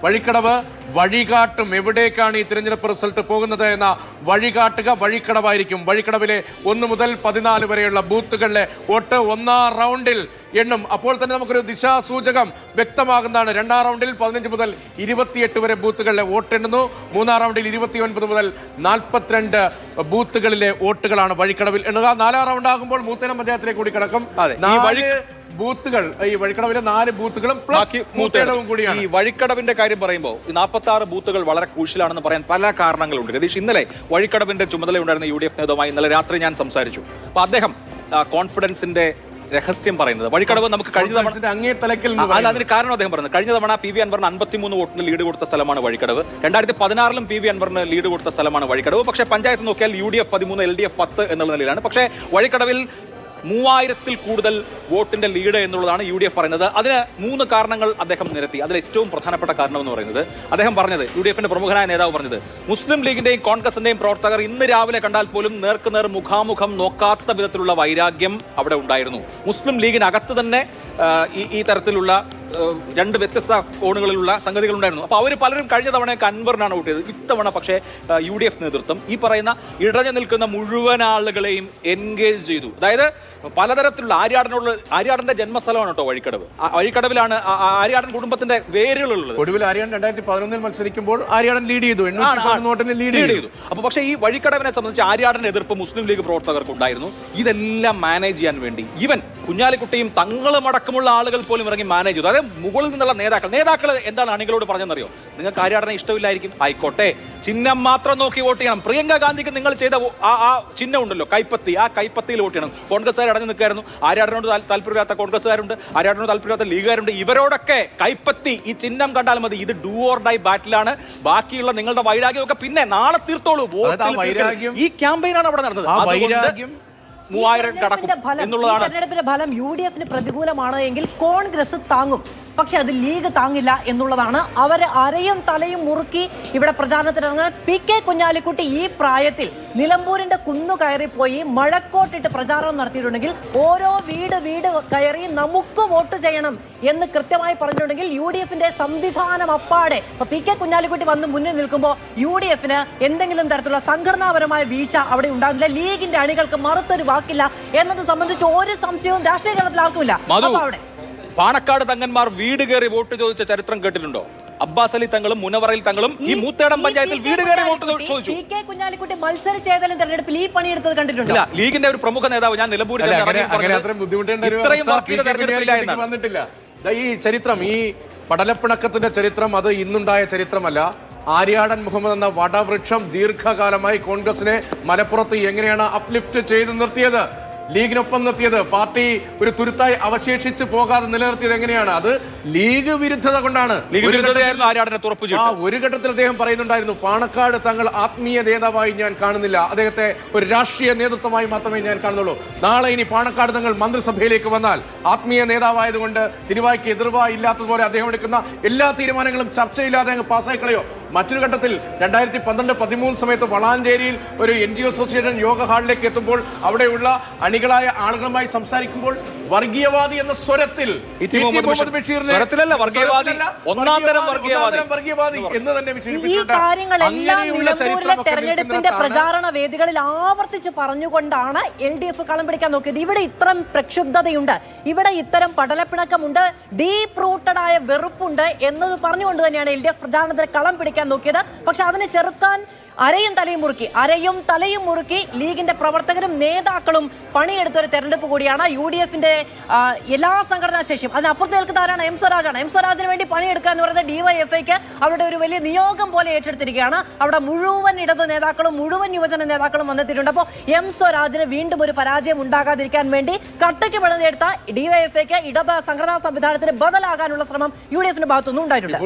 വഴിക്കടവ് വഴികാട്ടും എവിടേക്കാണ് ഈ തിരഞ്ഞെടുപ്പ് റിസൾട്ട് പോകുന്നത് എന്ന വഴികാട്ടുക വഴിക്കടവായിരിക്കും. വഴിക്കടവിലെ 1 മുതൽ 14 വരെയുള്ള ബൂത്തുകളിലെ വോട്ട് 1-ാം റൗണ്ടിൽ എണ്ണും. അപ്പോൾ തന്നെ നമുക്കൊരു ദിശാസൂചകം വ്യക്തമാകുന്നതാണ്. 2-ാം റൗണ്ടിൽ 15 മുതൽ 28 വരെ ബൂത്തുകളിലെ വോട്ട് എണ്ണുന്നു. 3-ാം റൗണ്ടിൽ 29 മുതൽ 42 ബൂത്തുകളിലെ വോട്ടുകളാണ് വഴിക്കടവിൽ എണ്ണുക. 4-ാം റൗണ്ട് ആകുമ്പോൾ മൂത്തേടം പഞ്ചായത്തിലേക്ക് കൂടി കിടക്കും. ബൂത്തുകൾ ഈ വഴിക്കടവിലെ 4 ബൂത്തുകളും പ്ലസ് മൂത്തേടവും കൂടിയാണ്. ഈ വഴിക്കടവിന്റെ കാര്യം പറയുമ്പോൾ 46 ബൂത്തുകൾ വളരെ ക്രൂഷ്യലാണെന്ന് പറയാൻ പല കാരണങ്ങളുണ്ട്. രതീഷ്, ഇന്നലെ വഴിക്കടവിന്റെ ചുമതലയുണ്ടായിരുന്ന UDF നേതാവുമായി ഇന്നലെ രാത്രി ഞാൻ സംസാരിച്ചു. അപ്പൊ അദ്ദേഹം കോൺഫിഡൻസിന്റെ രഹസ്യം പറയുന്നത് വഴിക്കടവ് നമുക്ക് കഴിഞ്ഞ തവണ അതിന് കാരണം അദ്ദേഹം പറയുന്നത് കഴിഞ്ഞ തവണ PV അൻവറിന് 53 വോട്ടിന് ലീഡ് കൊടുത്ത സ്ഥലമാണ് വഴിക്കടവ്. 2016 PV അൻവറിന് ലീഡ് കൊടുത്ത സ്ഥലമാണ് വഴിക്കടവ്. പക്ഷേ പഞ്ചായത്ത് നോക്കിയാൽ UDF 13 LDF 10 എന്നുള്ള നിലയിലാണ്. പക്ഷേ വഴിക്കടവിൽ 3000-ൽ കൂടുതൽ വോട്ടിന്റെ ലീഡ് എന്നുള്ളതാണ് UDF പറയുന്നത്. അതിന് 3 കാരണങ്ങൾ അദ്ദേഹം നിരത്തി. അതിൽ ഏറ്റവും പ്രധാനപ്പെട്ട കാരണം എന്ന് പറയുന്നത് അദ്ദേഹം പറഞ്ഞത്, UDFന്റെ പ്രമുഖനായ നേതാവ് പറഞ്ഞത്, മുസ്ലിം ലീഗിന്റെയും കോൺഗ്രസിന്റെയും പ്രവർത്തകർ ഇന്ന് രാവിലെ കണ്ടാൽ പോലും നേർക്കുനേർ മുഖാമുഖം നോക്കാത്ത വിധത്തിലുള്ള വൈരാഗ്യം അവിടെ ഉണ്ടായിരുന്നു. മുസ്ലിം ലീഗിനകത്ത് തന്നെ ഈ തരത്തിലുള്ള 2 വ്യത്യസ്ത കോണുകളിലുള്ള സംഗതികൾ ഉണ്ടായിരുന്നു. അപ്പോൾ അവർ പലരും കഴിഞ്ഞ തവണയൊക്കെ അൻവറിനാണ് വോട്ട് ചെയ്തത്. ഇത്തവണ പക്ഷേ UDF നേതൃത്വം ഈ പറയുന്ന ഇടഞ്ഞു നിൽക്കുന്ന മുഴുവൻ ആളുകളെയും എൻഗേജ് ചെയ്തു. അതായത് പലതരത്തിലുള്ള ആര്യാടന്റെ ജന്മസ്ഥലമാണ് കേട്ടോ വഴിക്കടവ്. വഴിക്കടവിലാണ് ആര്യാടൻ കുടുംബത്തിന്റെ വേരുകളുള്ളത്. ഒടുവിൽ ആര്യാടൻ 2011 മത്സരിക്കുമ്പോൾ ആര്യാടൻ ലീഡ് ചെയ്തു. അപ്പൊ പക്ഷേ ഈ വഴിക്കടവിനെ സംബന്ധിച്ച് ആര്യാടന്റെ എതിർപ്പ് മുസ്ലിം ലീഗ് പ്രവർത്തകർക്ക് ഉണ്ടായിരുന്നു. ഇതെല്ലാം മാനേജ് ചെയ്യാൻ വേണ്ടി ഈവൻ കുഞ്ഞാലിക്കുട്ടിയും തങ്ങളും അടക്കമുള്ള ആളുകൾ പോലും ഇറങ്ങി മാനേജ് ചെയ്തു. അതായത് മുകളിൽ നിന്നുള്ള നേതാക്കൾ എന്താണ് അണികളോട് പറഞ്ഞെന്നറിയോ? നിങ്ങൾക്ക് ആര്യാടനെ ഇഷ്ടമില്ലായിരിക്കും, ആയിക്കോട്ടെ, ചിഹ്നം മാത്രം നോക്കി വോട്ട് ചെയ്യണം. പ്രിയങ്ക ഗാന്ധിക്ക് നിങ്ങൾ ചെയ്ത ആ ചിഹ്നം ഉണ്ടല്ലോ, കൈപ്പത്തി, ആ കൈപ്പത്തിയിൽ വോട്ട് ചെയ്യണം. കോൺഗ്രസ്സുകാർ അടഞ്ഞു നിൽക്കായിരുന്നു. ആര്യാടനോട് താല്പര്യമില്ലാത്ത കോൺഗ്രസ്സുകാരുണ്ട്, ആര്യാടനോട് താല്പര്യമില്ലാത്ത ലീഗുകാരുണ്ട്. ഇവരോടൊക്കെ കൈപ്പത്തി, ഈ ചിഹ്നം കണ്ടാൽ മതി. ഇത് ഡു ഓർ ഡൈ ബാറ്റിലാണ്. ബാക്കിയുള്ള നിങ്ങളുടെ വൈരാഗ്യമൊക്കെ പിന്നെ നാളെ തീർത്തോളൂ. ഈ ക്യാമ്പയിനാണ് അവിടെ നടന്നത്. 3000 കടക്കും എന്നുള്ളതാണ്. തെരഞ്ഞെടുപ്പിന്റെ ഫലം UDFന് പ്രതികൂലമാണ് എങ്കിൽ കോൺഗ്രസ് താങ്ങും. പക്ഷെ അത് ലീഗ് താങ്ങില്ല എന്നുള്ളതാണ്. അവര് അരയും തലയും മുറുക്കി ഇവിടെ പ്രചാരണത്തിനിറങ്ങുന്ന PK കുഞ്ഞാലിക്കുട്ടി ഈ പ്രായത്തിൽ നിലമ്പൂരിന്റെ കുന്നു കയറിപ്പോയി മഴക്കോട്ടിട്ട് പ്രചാരണം നടത്തിയിട്ടുണ്ടെങ്കിൽ ഓരോ വീട് കയറി നമുക്ക് വോട്ട് ചെയ്യണം എന്ന് കൃത്യമായി പറഞ്ഞിട്ടുണ്ടെങ്കിൽ UDFന്റെ സംവിധാനം അപ്പാടെ PK കുഞ്ഞാലിക്കുട്ടി വന്ന് മുന്നിൽ നിൽക്കുമ്പോൾ UDFന് എന്തെങ്കിലും തരത്തിലുള്ള സംഘടനാപരമായ വീഴ്ച അവിടെ ഉണ്ടാകില്ല. ലീഗിന്റെ അണികൾക്ക് മറുത്തൊരു വാക്കില്ല എന്നത് സംബന്ധിച്ച് ഒരു സംശയവും രാഷ്ട്രീയ കേരളത്തിൽ ആർക്കുമില്ല. അപ്പൊ അവിടെ പാണക്കാട് തങ്ങന്മാർ വീട് കയറി വോട്ട് ചോദിച്ച ചരിത്രം കേട്ടിട്ടുണ്ടോ? അബ്ബാസ് അലി തങ്ങളും മുനവറയിൽ തങ്ങളും ഈ മൂത്തേടം പഞ്ചായത്തിൽ വീട് കയറി വോട്ട് ചോദിച്ചു. PK കുഞ്ഞാലിക്കുട്ടി മത്സരിച്ചേതായാലും തെരഞ്ഞെടുപ്പിൽ ഈ പണിയെടുത്തത് കണ്ടിട്ടുണ്ടോ? ലീഗിന്റെ ഒരു പ്രമുഖ നേതാവ് ഞാൻ നിലമ്പൂരിൽ വന്നിട്ടില്ല. ഈ ചരിത്രം, ഈ പടലപ്പിണക്കത്തിന്റെ ചരിത്രം അത് ഇന്നുണ്ടായ ചരിത്രമല്ല. ആര്യാടൻ മുഹമ്മദ് എന്ന വടവൃക്ഷം ദീർഘകാലമായി കോൺഗ്രസിനെ മലപ്പുറത്ത് എങ്ങനെയാണ് അപ്ലിഫ്റ്റ് ചെയ്ത് നിർത്തിയത്, ലീഗിനൊപ്പം നിർത്തിയത്, പാർട്ടി ഒരു തുരുത്തായി അവശേഷിച്ച് പോകാതെ നിലനിർത്തിയത് എങ്ങനെയാണ്? അത് ലീഗ് വിരുദ്ധത കൊണ്ടാണ്. ഒരു ഘട്ടത്തിൽ അദ്ദേഹം പറയുന്നുണ്ടായിരുന്നു, പാണക്കാട് തങ്ങൾ ആത്മീയ നേതാവായി ഞാൻ കാണുന്നില്ല, അദ്ദേഹത്തെ ഒരു രാഷ്ട്രീയ നേതൃത്വമായി മാത്രമേ ഞാൻ കാണുന്നുള്ളൂ. നാളെ ഇനി പാണക്കാട് തങ്ങൾ മന്ത്രിസഭയിലേക്ക് വന്നാൽ ആത്മീയ നേതാവായതുകൊണ്ട് തിരുവായ്ക്ക് എതിർവായി ഇല്ലാത്തതുപോലെ അദ്ദേഹം എടുക്കുന്ന എല്ലാ തീരുമാനങ്ങളും ചർച്ചയില്ലാതെ അങ്ങ് പാസ്സായി കളയോ? മറ്റൊരു ഘട്ടത്തിൽ 2012-13 സമയത്ത് വളാഞ്ചേരിയിൽ ഒരു NGO അസോസിയേഷൻ യോഗ ഹാളിലേക്ക് എത്തുമ്പോൾ അവിടെയുള്ള അണികളായ ആളുകളുമായി സംസാരിക്കുമ്പോൾ വർഗീയവാദി എന്ന സ്വരത്തിൽ ഈ കാര്യങ്ങളെല്ലാം നിലമ്പൂരിലെ തെരഞ്ഞെടുപ്പിന്റെ പ്രചാരണ വേദികളിൽ ആവർത്തിച്ച് പറഞ്ഞുകൊണ്ടാണ് LDF കളം പിടിക്കാൻ നോക്കിയത്. ഇവിടെ ഇത്തരം പ്രക്ഷുബ്ധതയുണ്ട്, ഇവിടെ ഇത്തരം പടലപ്പിണക്കമുണ്ട്, ഡീപ് റൂട്ടഡ് ആയ വെറുപ്പുണ്ട് എന്നത് പറഞ്ഞുകൊണ്ട് തന്നെയാണ് LDF പ്രചാരണത്തിന് കളം പിടിക്കാൻ നോക്കിയത്. പക്ഷെ അതിനെ ചെറുക്കാൻ അരയും തലയും മുറുക്കി ലീഗിന്റെ പ്രവർത്തകരും നേതാക്കളും പണിയെടുത്ത ഒരു തെരഞ്ഞെടുപ്പ് കൂടിയാണ്. UDFന്റെ എല്ലാ സംഘടനാ ശേഷിയും അതിനപ്പുറത്ത് നിൽക്കുന്ന ആരാണ്? M സ്വരാജാണ്. M സ്വരാജിന് വേണ്ടി പണിയെടുക്കുക എന്ന് പറയുന്നത് DYFIക്ക് അവരുടെ ഒരു വലിയ നിയോഗം പോലെ ഏറ്റെടുത്തിരിക്കുകയാണ്. അവിടെ മുഴുവൻ ഇടത് നേതാക്കളും മുഴുവൻ യുവജന നേതാക്കളും വന്നെത്തിയിട്ടുണ്ട്. അപ്പോൾ M സ്വരാജിന് വീണ്ടും ഒരു പരാജയം ഉണ്ടാകാതിരിക്കാൻ വേണ്ടി കട്ടയ്ക്ക് പിളർന്നെടുത്ത DYFIക്ക് ഇടത് സംഘടനാ സംവിധാനത്തിന് ബദലാകാനുള്ള ശ്രമം UDFന്റെ ഭാഗത്തുനിന്നും ഉണ്ടായിട്ടുണ്ട്.